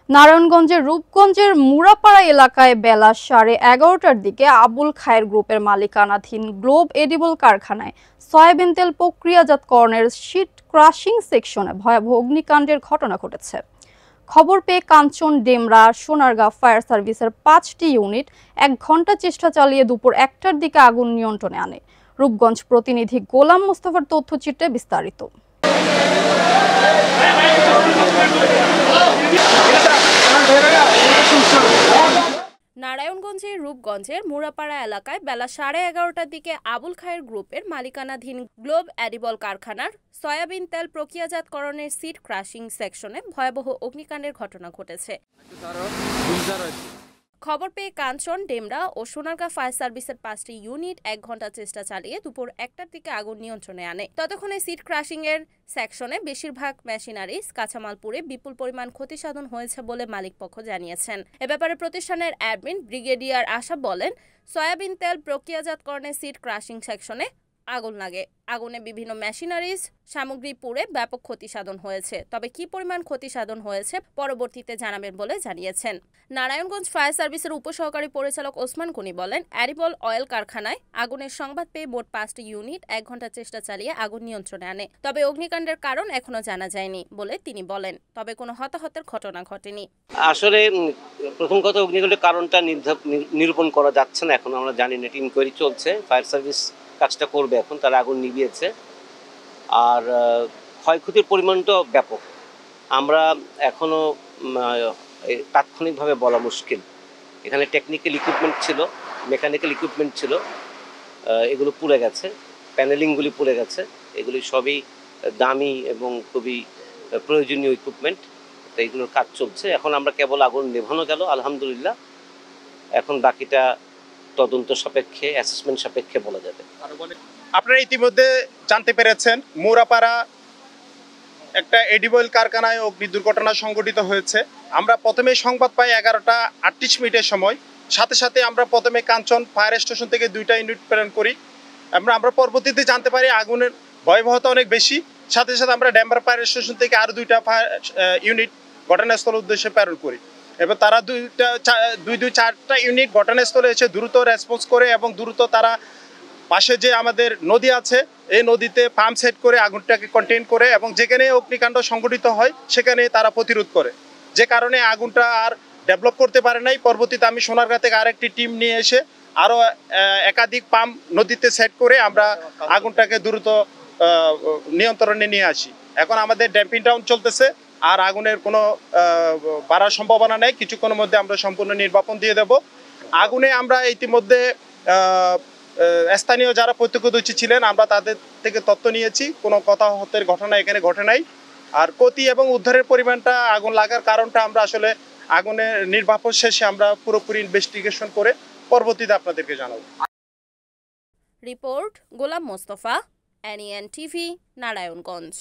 নারায়ণগঞ্জের রূপগঞ্জের মুরাপাড়া এলাকায় বেলা 11:30টার দিকে আবুল খায়ের গ্রুপের মালিকানাধীন গ্লোব এডিবল কারখানায় সয়াবিন তেল প্রক্রিয়াজাতকরণের শিট ক্রাশিং সেকশনে ভয়াবহ অগ্নিকাণ্ডের ঘটনা ঘটেছে। খবর পেয়ে কাঞ্চন, ডেমরা, সোনারগাঁ ফায়ার সার্ভিসের 5টি ইউনিট 1 ঘন্টা চেষ্টা চালিয়ে দুপুর 1টার দিকে আগুন নিয়ন্ত্রণে আনে। রূপগঞ্জ প্রতিনিধি গোলাম মোস্তফার তথ্যচিত্রে বিস্তারিত। নারায়ণগঞ্জের রূপগঞ্জের মুরাপাড়া এলাকায় বেলা 11:30টার দিকে আবুল খায়ের গ্রুপের মালিকানাধীন গ্লোব এডিবল কারখানার সয়াবিন তেল প্রক্রিয়াজাতকরণের সিড ক্রাশিং সেকশনে ভয়াবহ অগ্নিকাণ্ডের ঘটনা ঘটেছে। খবর পেয়ে কাঞ্চন, ডেমরা ও সোনারগাঁ ফায়ার সার্ভিসের 5টি ইউনিট 1 ঘন্টা চেষ্টা চালিয়ে দুপুর 1টার দিকে আগুন নিয়ন্ত্রণে আনে। ততক্ষণে সিড ক্রাশিং এর সেকশনে বেশিরভাগ মেশিনারিজ কাঁচামাল পুড়ে বিপুল পরিমাণ ক্ষতি সাধন হয়েছে বলে মালিকপক্ষ জানিয়েছেন। এ ব্যাপারে প্রতিষ্ঠানের অ্যাডমিন ব্রিগেডিয়ার আশা বলেন, সয়াবিন তেল প্রক্রিয়াজাতকরণের সিড ক্রাশিং সেকশনে আগুন লাগে। আগুনে বিভিন্ন মেশিনারিজ সামগ্রী পুড়ে ব্যাপক ক্ষতি সাধন হয়েছে। তবে কি পরিমাণ ক্ষতি সাধন হয়েছে পরবর্তীতে জানাবেন বলে জানিয়েছেন। নারায়ণগঞ্জ ফায়ার সার্ভিসের উপসহকারী পরিচালক ওসমান গনি বলেন, এডিবল অয়েল কারখানায় আগুনের সংবাদ পেয়ে মোট 5টি ইউনিট 1 ঘন্টা চেষ্টা চালিয়ে আগুন নিয়ন্ত্রণে আনে। তবে অগ্নিকাণ্ডের কারণ এখনো জানা যায়নি বলে তিনি বলেন। তবে কোনো হতাহতের ঘটনা ঘটেনি। আসলে প্রথম কথা, অগ্নিকাণ্ডের কারণটা নিরূপণ করা যাচ্ছে না, এখন আমরা জানি না, ইনকোয়ারি চলছে। ফায়ার সার্ভিস কাজটা করবে, এখন তারা আগুন নিভিয়েছে। আর ক্ষয়ক্ষতির পরিমাণটাও ব্যাপক। আমরা এখনো তাৎক্ষণিকভাবে বলা মুশকিল। এখানে টেকনিক্যাল ইকুইপমেন্ট ছিল, মেকানিক্যাল ইকুইপমেন্ট ছিল, এগুলো পুড়ে গেছে। প্যানেলিংগুলি পুড়ে গেছে। এগুলি সবই দামি এবং খুবই প্রয়োজনীয় ইকুইপমেন্ট। তো এইগুলোর কাজ চলছে। এখন আমরা কেবল আগুন নেভানো গেল, আলহামদুলিল্লাহ। এখন বাকিটা তদন্ত সাপেক্ষে, অ্যাসেসমেন্ট সাপেক্ষে বলা যাবে। আপনারা ইতিমধ্যে জানতে পেরেছেন, মুরাপাড়া একটা এডিবল কারখানায় অগ্নি দুর্ঘটনা সংঘটিত হয়েছে। আমরা প্রথমে সংবাদ পাই 11:38 সময়। সাথে সাথে আমরা প্রথমে কাঞ্চন ফায়ার স্টেশন থেকে 2টা ইউনিট প্রেরণ করি। আমরা পরবর্তীতে জানতে পারি আগুনের ভয়াবহতা অনেক বেশি। সাথে সাথে আমরা ডেমরা ফায়ার স্টেশন থেকে আরও 2টা ফায়ার ইউনিট ঘটনাস্থলের উদ্দেশ্যে প্রেরণ করি। এবার তারা 4টা ইউনিট ঘটনাস্থলে এসে দ্রুত রেসপন্স করে এবং দ্রুত তারা পাশে যে আমাদের নদী আছে, এই নদীতে পাম্প সেট করে আগুনটাকে কন্টেইন করে এবং যেখানে অগ্নিকাণ্ড সংঘটিত হয় সেখানে তারা প্রতিরোধ করে, যে কারণে আগুনটা আর ডেভেলপ করতে পারে নাই। পরবর্তীতে আমি সোনারগাঁ থেকে আরেকটি টিম নিয়ে এসে আরও একাধিক পাম্প নদীতে সেট করে আমরা আগুনটাকে দ্রুত নিয়ন্ত্রণে নিয়ে আসি। এখন আমাদের ড্যাম্পিং ডাউন চলতেছে, আর আগুনের কোনো বাড়ার সম্ভাবনা নেই। কিছুক্ষণের মধ্যে আমরা সম্পূর্ণ নির্বাপন দিয়ে দেব। আগুনে আমরা ইতিমধ্যে স্থানীয় যারা প্রত্যক্ষদর্শী ছিলেন, আমরা তাদের থেকে তথ্য নিয়েছি। কোনো হতাহতের ঘটনা এখানে ঘটে নাই। আর ক্ষতি এবং উদ্ধারের পরিমাণটা, আগুন লাগার কারণটা আমরা আসলে আগুনের নির্বাপন শেষে আমরা পুরোপুরি ইনভেস্টিগেশন করে পরবর্তীতে আপনাদেরকে জানাবো। Report Golam Mostafa, NEN TV, Narayanganj.